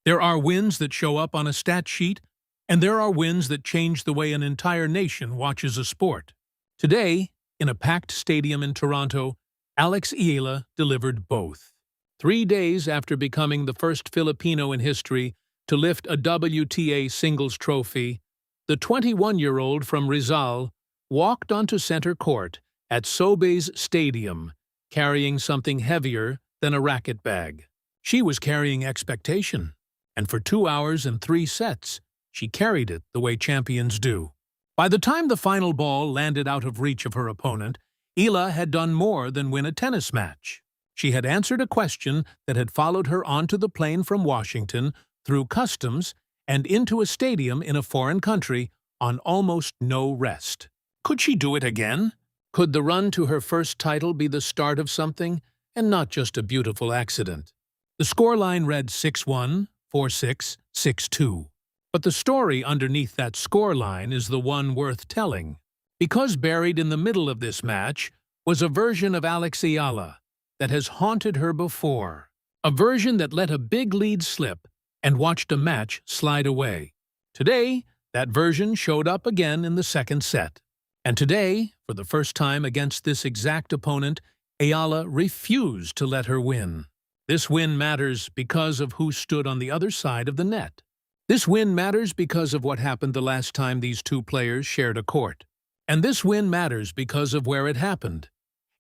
There are wins that show up on a stat sheet, and there are wins that change the way an entire nation watches a sport. Today, in a packed stadium in Toronto, Eala delivered both. 3 days after becoming the first Filipino in history to lift a WTA singles trophy, the 21-year-old from Rizal walked onto center court at Sobeys Stadium, carrying something heavier than a racket bag. She was carrying expectation, and for 2 hours and 3 sets, she carried it the way champions do. By the time the final ball landed out of reach of her opponent, Eala had done more than win a tennis match. She had answered a question that had followed her onto the plane from Washington, through customs, and into a stadium in a foreign country on almost no rest. Could she do it again? Could the run to her first title be the start of something, and not just a beautiful accident? The scoreline read 6-1, 4-6, 6-2. But the story underneath that scoreline is the one worth telling. Because buried in the middle of this match was a version of Alycia that has haunted her before. A version that let a big lead slip and watched a match slide away. Today, that version showed up again in the second set. And today, for the first time against this exact opponent, Eala refused to let her win. This win matters because of who stood on the other side of the net. This win matters because of what happened the last time these two players shared a court. And this win matters because of where it happened,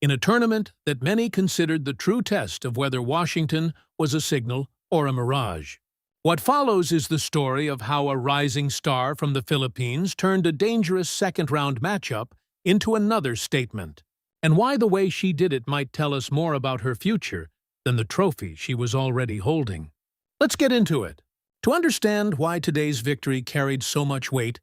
in a tournament that many considered the true test of whether Washington was a signal or a mirage. What follows is the story of how a rising star from the Philippines turned a dangerous second-round matchup into another statement, and why the way she did it might tell us more about her future than the trophy she was already holding. Let's get into it. To understand why today's victory carried so much weight,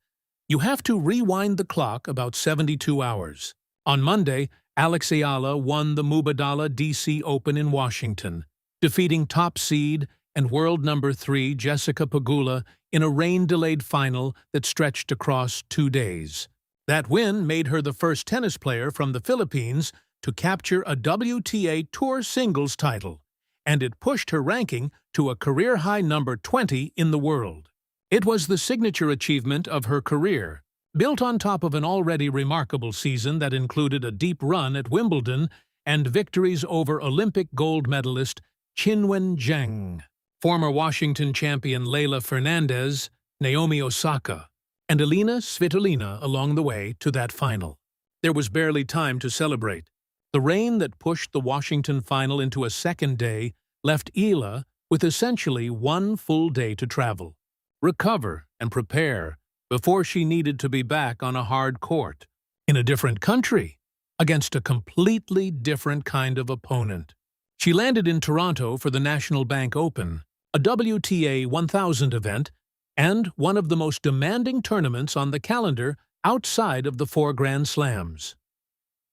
you have to rewind the clock about 72 hours. On Monday, Alycia won the Mubadala DC Open in Washington, defeating top seed and world number 3 Jessica Pegula in a rain-delayed final that stretched across 2 days. That win made her the first tennis player from the Philippines to capture a WTA Tour singles title, and it pushed her ranking to a career-high number 20 in the world. It was the signature achievement of her career, built on top of an already remarkable season that included a deep run at Wimbledon and victories over Olympic gold medalist Qinwen Zheng, former Washington champion Leylah Fernandez, Naomi Osaka, and Elina Svitolina along the way to that final. There was barely time to celebrate. The rain that pushed the Washington final into a second day left Eala with essentially 1 full day to travel, recover, and prepare before she needed to be back on a hard court, in a different country, against a completely different kind of opponent. She landed in Toronto for the National Bank Open, a WTA 1000 event, and one of the most demanding tournaments on the calendar outside of the 4 Grand Slams.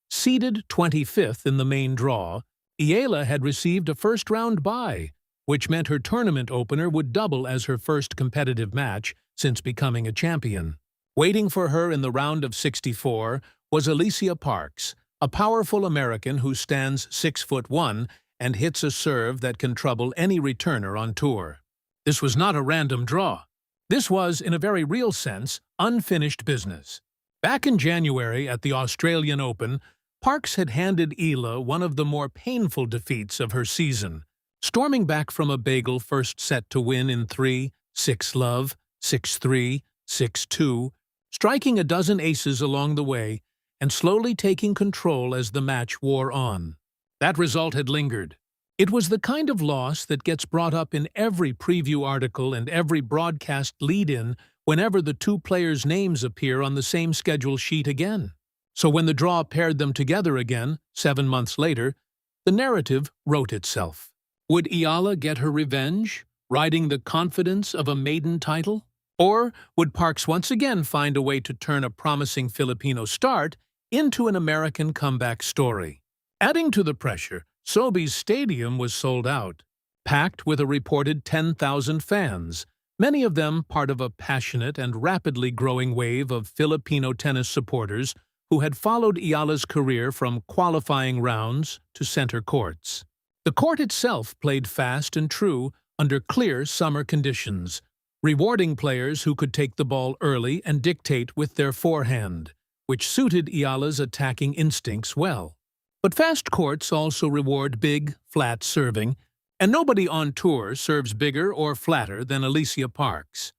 Seeded 25th in the main draw, Eala had received a first-round bye, which meant her tournament opener would double as her first competitive match since becoming a champion. Waiting for her in the round of 64 was Alycia Parks, a powerful American who stands 6'1" and hits a serve that can trouble any returner on tour. This was not a random draw. This was, in a very real sense, unfinished business. Back in January at the Australian Open, Parks had handed Eala one of the more painful defeats of her season, storming back from a bagel first set to win in 3, 6-love, 6-3, 6-2, striking a dozen aces along the way and slowly taking control as the match wore on. That result had lingered. It was the kind of loss that gets brought up in every preview article and every broadcast lead-in whenever the two players' names appear on the same schedule sheet again. So when the draw paired them together again, 7 months later, the narrative wrote itself. Would Eala get her revenge, riding the confidence of a maiden title? Or would Parks once again find a way to turn a promising Filipino start into an American comeback story? Adding to the pressure, Sobeys Stadium was sold out, packed with a reported 10,000 fans, many of them part of a passionate and rapidly growing wave of Filipino tennis supporters who had followed Eala's career from qualifying rounds to center courts. The court itself played fast and true, under clear summer conditions, rewarding players who could take the ball early and dictate with their forehand, which suited Eala's attacking instincts well. But fast courts also reward big, flat serving, and nobody on tour serves bigger or flatter than Alycia Parks.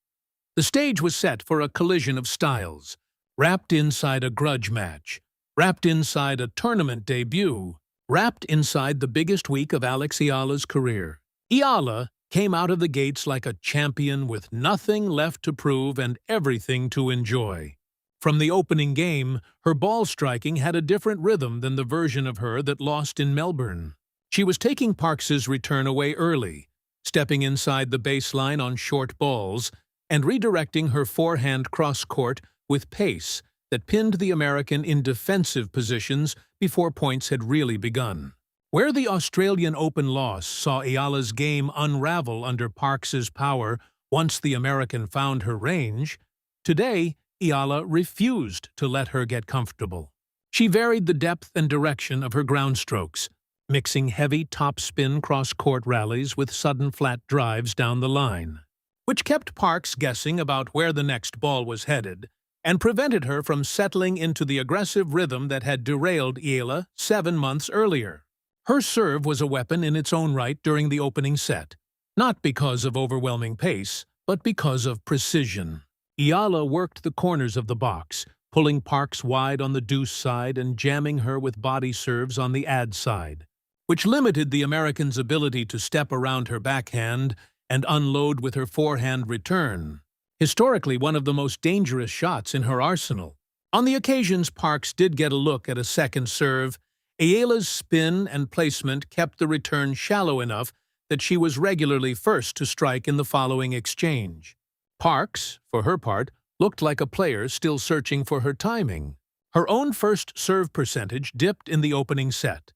The stage was set for a collision of styles, wrapped inside a grudge match, wrapped inside a tournament debut, wrapped inside the biggest week of Eala's career. Eala came out of the gates like a champion with nothing left to prove and everything to enjoy. From the opening game, her ball striking had a different rhythm than the version of her that lost in Melbourne. She was taking Parks's return away early, stepping inside the baseline on short balls, and redirecting her forehand cross-court with pace that pinned the American in defensive positions before points had really begun. Where the Australian Open loss saw Eala's game unravel under Parks's power once the American found her range, today Eala refused to let her get comfortable. She varied the depth and direction of her ground strokes, mixing heavy topspin cross-court rallies with sudden flat drives down the line, which kept Parks guessing about where the next ball was headed and prevented her from settling into the aggressive rhythm that had derailed Eala 7 months earlier. Her serve was a weapon in its own right during the opening set, not because of overwhelming pace, but because of precision. Eala worked the corners of the box, pulling Parks wide on the deuce side and jamming her with body serves on the ad side, which limited the American's ability to step around her backhand and unload with her forehand return, historically one of the most dangerous shots in her arsenal. On the occasions Parks did get a look at a second serve, Eala's spin and placement kept the return shallow enough that she was regularly first to strike in the following exchange. Parks, for her part, looked like a player still searching for her timing. Her own first serve percentage dipped in the opening set,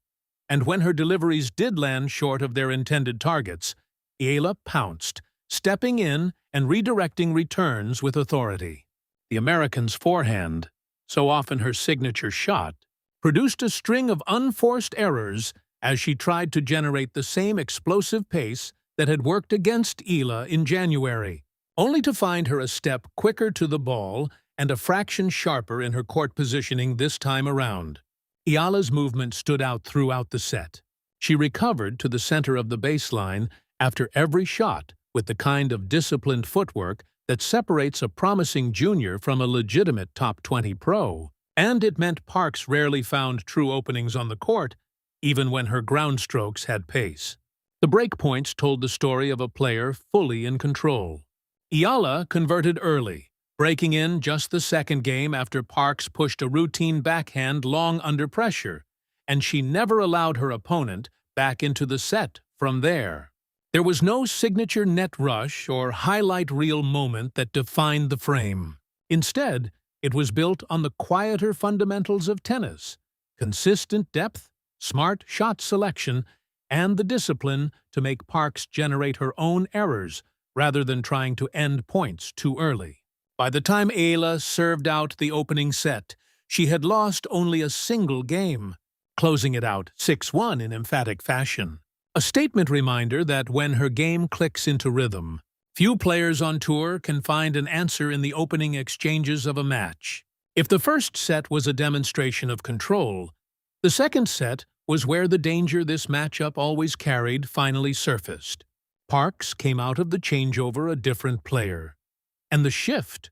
and when her deliveries did land short of their intended targets, Eala pounced, stepping in and redirecting returns with authority. The American's forehand, so often her signature shot, produced a string of unforced errors as she tried to generate the same explosive pace that had worked against Eala in January, only to find her a step quicker to the ball and a fraction sharper in her court positioning this time around. Eala's movement stood out throughout the set. She recovered to the center of the baseline after every shot with the kind of disciplined footwork that separates a promising junior from a legitimate top 20 pro, and it meant Parks rarely found true openings on the court, even when her ground strokes had pace. The breakpoints told the story of a player fully in control. Eala converted early, breaking in just the second game after Parks pushed a routine backhand long under pressure, and she never allowed her opponent back into the set from there. There was no signature net rush or highlight reel moment that defined the frame. Instead, it was built on the quieter fundamentals of tennis: consistent depth, smart shot selection, and the discipline to make Parks generate her own errors rather than trying to end points too early. By the time Eala served out the opening set, she had lost only a single game, closing it out 6-1 in emphatic fashion. A statement reminder that when her game clicks into rhythm, few players on tour can find an answer in the opening exchanges of a match. If the first set was a demonstration of control, the second set was where the danger this matchup always carried finally surfaced. Parks came out of the changeover a different player, and the shift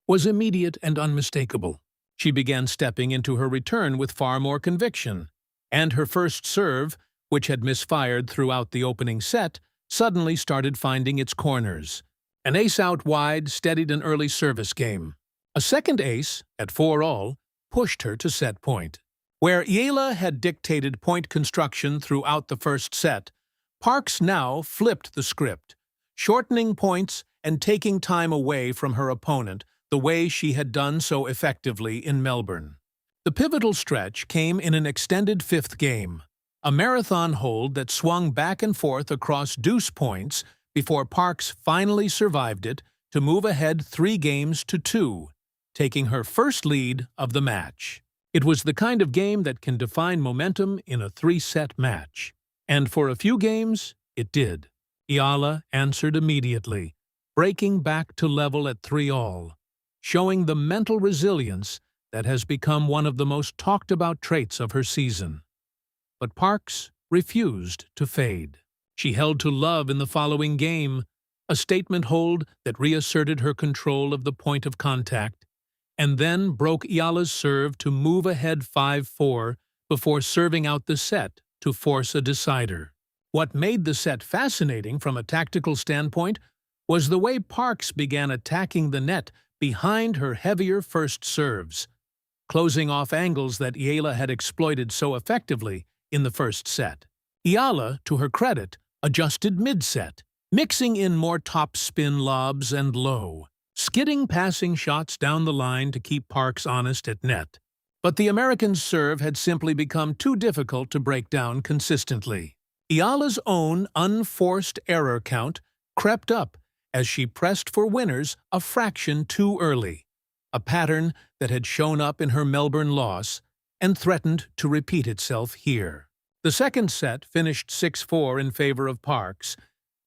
was immediate and unmistakable. She began stepping into her return with far more conviction, and her first serve, which had misfired throughout the opening set, suddenly started finding its corners. An ace out wide steadied an early service game. A second ace, at 4-all, pushed her to set point. Where Eala had dictated point construction throughout the first set, Parks now flipped the script, shortening points and taking time away from her opponent the way she had done so effectively in Melbourne. The pivotal stretch came in an extended fifth game, a marathon hold that swung back and forth across deuce points before Parks finally survived it to move ahead 3-2, taking her first lead of the match. It was the kind of game that can define momentum in a 3-set match. And for a few games, it did. Eala answered immediately, breaking back to level at 3-all, showing the mental resilience that has become one of the most talked-about traits of her season. But Parks refused to fade. She held to love in the following game, a statement hold that reasserted her control of the point of contact, and then broke Eala's serve to move ahead 5-4 before serving out the set to force a decider. What made the set fascinating from a tactical standpoint was the way Parks began attacking the net behind her heavier first serves, closing off angles that Eala had exploited so effectively in the first set. Eala, to her credit, adjusted mid-set, mixing in more top-spin lobs and low, skidding passing shots down the line to keep Parks honest at net. But the American's serve had simply become too difficult to break down consistently. Eala's own unforced error count crept up as she pressed for winners a fraction too early, a pattern that had shown up in her Melbourne loss and threatened to repeat itself here. The second set finished 6-4 in favor of Parks,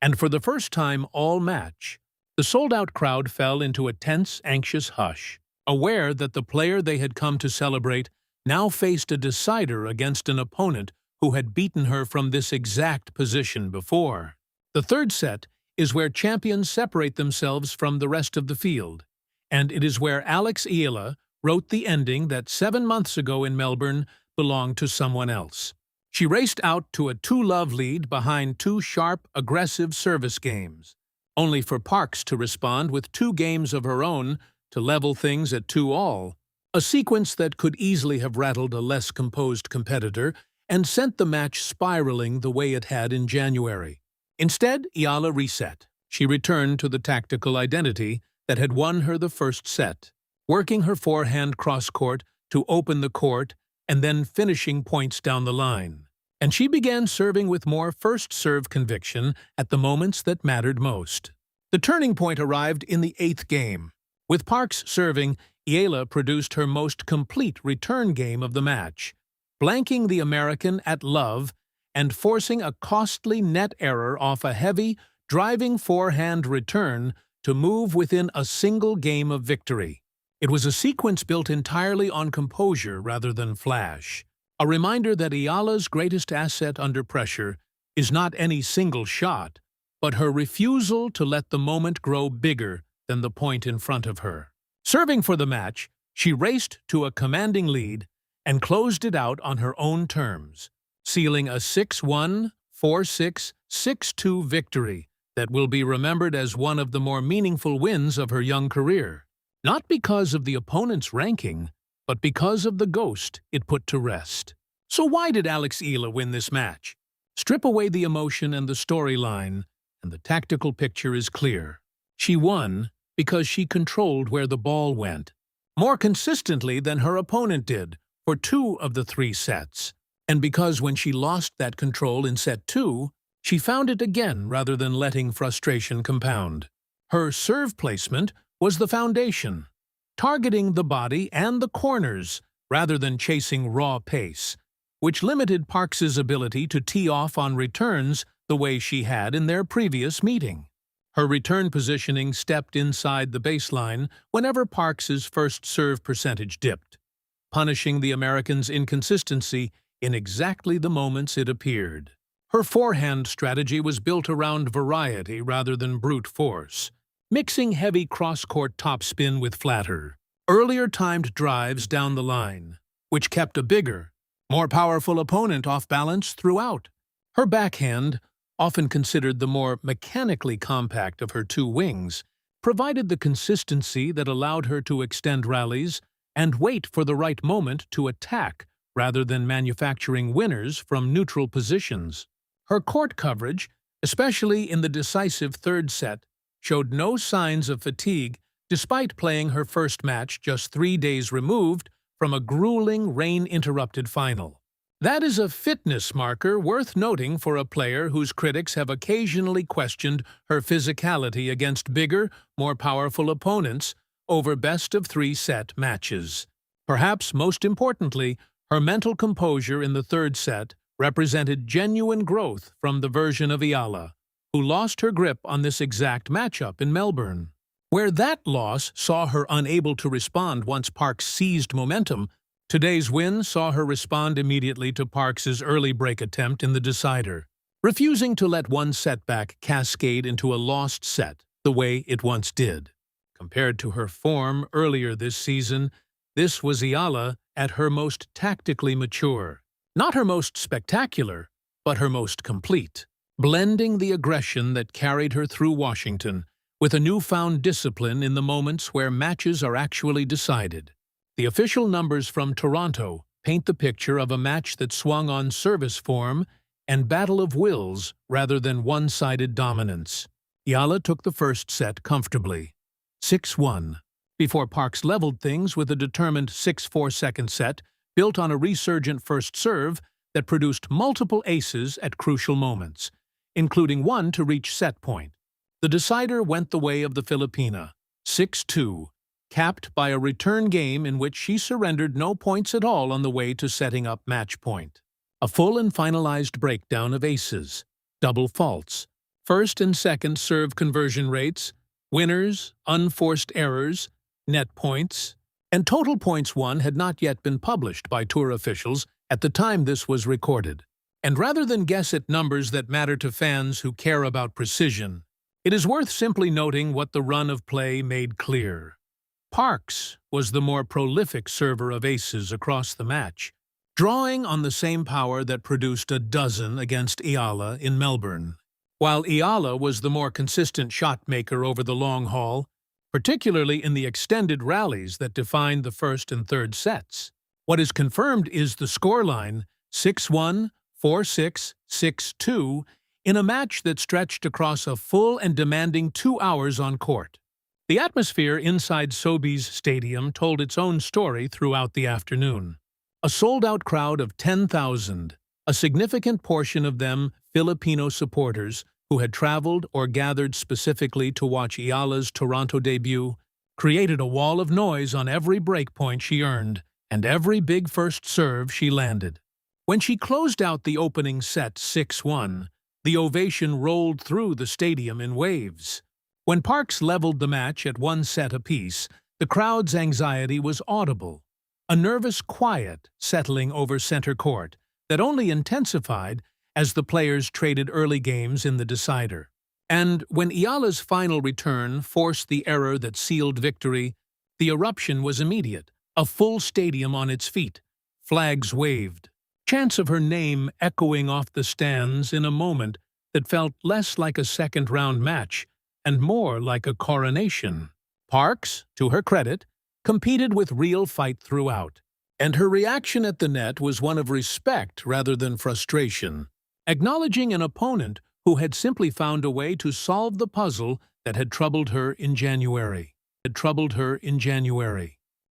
and for the first time all match, the sold-out crowd fell into a tense, anxious hush, aware that the player they had come to celebrate now faced a decider against an opponent who had beaten her from this exact position before. The third set is where champions separate themselves from the rest of the field, and it is where Eala wrote the ending that 7 months ago in Melbourne belonged to someone else. She raced out to a 2-love lead behind 2 sharp, aggressive service games, only for Parks to respond with 2 games of her own to level things at 2-all, a sequence that could easily have rattled a less composed competitor and sent the match spiraling the way it had in January. Instead, Eala reset. She returned to the tactical identity that had won her the first set, working her forehand cross-court to open the court and then finishing points down the line. And she began serving with more first-serve conviction at the moments that mattered most. The turning point arrived in the 8th game. With Parks serving, Eala produced her most complete return game of the match, blanking the American at love and forcing a costly net error off a heavy, driving forehand return to move within a single game of victory. It was a sequence built entirely on composure rather than flash, a reminder that Eala's greatest asset under pressure is not any single shot, but her refusal to let the moment grow bigger than the point in front of her. Serving for the match, she raced to a commanding lead and closed it out on her own terms, sealing a 6-1, 4-6, 6-2 victory that will be remembered as one of the more meaningful wins of her young career. Not because of the opponent's ranking, but because of the ghost it put to rest. So why did Eala win this match? Strip away the emotion and the storyline, and the tactical picture is clear. She won because she controlled where the ball went, more consistently than her opponent did for 2 of the 3 sets, and because when she lost that control in set 2, she found it again rather than letting frustration compound. Her serve placement was the foundation, targeting the body and the corners rather than chasing raw pace, which limited Parks's ability to tee off on returns the way she had in their previous meeting. Her return positioning stepped inside the baseline whenever Parks's first serve percentage dipped, punishing the American's inconsistency in exactly the moments it appeared. Her forehand strategy was built around variety rather than brute force, mixing heavy cross-court topspin with flatter, earlier timed drives down the line, which kept a bigger, more powerful opponent off balance throughout. Her backhand, often considered the more mechanically compact of her 2 wings, provided the consistency that allowed her to extend rallies and wait for the right moment to attack rather than manufacturing winners from neutral positions. Her court coverage, especially in the decisive third set, showed no signs of fatigue despite playing her first match just 3 days removed from a grueling, rain-interrupted final. That is a fitness marker worth noting for a player whose critics have occasionally questioned her physicality against bigger, more powerful opponents over best-of-3 set matches. Perhaps most importantly, her mental composure in the third set represented genuine growth from the version of Eala, who lost her grip on this exact matchup in Melbourne. Where that loss saw her unable to respond once Parks seized momentum, today's win saw her respond immediately to Parks's early break attempt in the decider, refusing to let one setback cascade into a lost set the way it once did. Compared to her form earlier this season, this was Eala at her most tactically mature. Not her most spectacular, but her most complete, blending the aggression that carried her through Washington with a newfound discipline in the moments where matches are actually decided. The official numbers from Toronto paint the picture of a match that swung on service form and battle of wills rather than one-sided dominance. Eala took the first set comfortably, 6-1, before Parks leveled things with a determined 6-4 second set built on a resurgent first serve that produced multiple aces at crucial moments, including one to reach set point. The decider went the way of the Filipina, 6-2, capped by a return game in which she surrendered no points at all on the way to setting up match point. A full and finalized breakdown of aces, double faults, first and second serve conversion rates, winners, unforced errors, net points, and total points won had not yet been published by tour officials at the time this was recorded. And rather than guess at numbers that matter to fans who care about precision, it is worth simply noting what the run of play made clear. Parks was the more prolific server of aces across the match, drawing on the same power that produced a dozen against Eala in Melbourne, while Eala was the more consistent shot maker over the long haul, particularly in the extended rallies that defined the first and third sets. What is confirmed is the scoreline 6-1, 4-6, 6-2, in a match that stretched across a full and demanding 2 hours on court. The atmosphere inside Sobeys Stadium told its own story throughout the afternoon. A sold-out crowd of 10,000, a significant portion of them Filipino supporters who had traveled or gathered specifically to watch Eala's Toronto debut, created a wall of noise on every breakpoint she earned and every big first serve she landed. When she closed out the opening set 6-1, the ovation rolled through the stadium in waves. When Parks leveled the match at 1 set apiece, the crowd's anxiety was audible, a nervous quiet settling over center court that only intensified as the players traded early games in the decider. And when Eala's final return forced the error that sealed victory, the eruption was immediate, a full stadium on its feet, flags waved, chants of her name echoing off the stands in a moment that felt less like a second-round match and more like a coronation. Parks, to her credit, competed with real fight throughout, and her reaction at the net was one of respect rather than frustration, acknowledging an opponent who had simply found a way to solve the puzzle that had troubled her in January.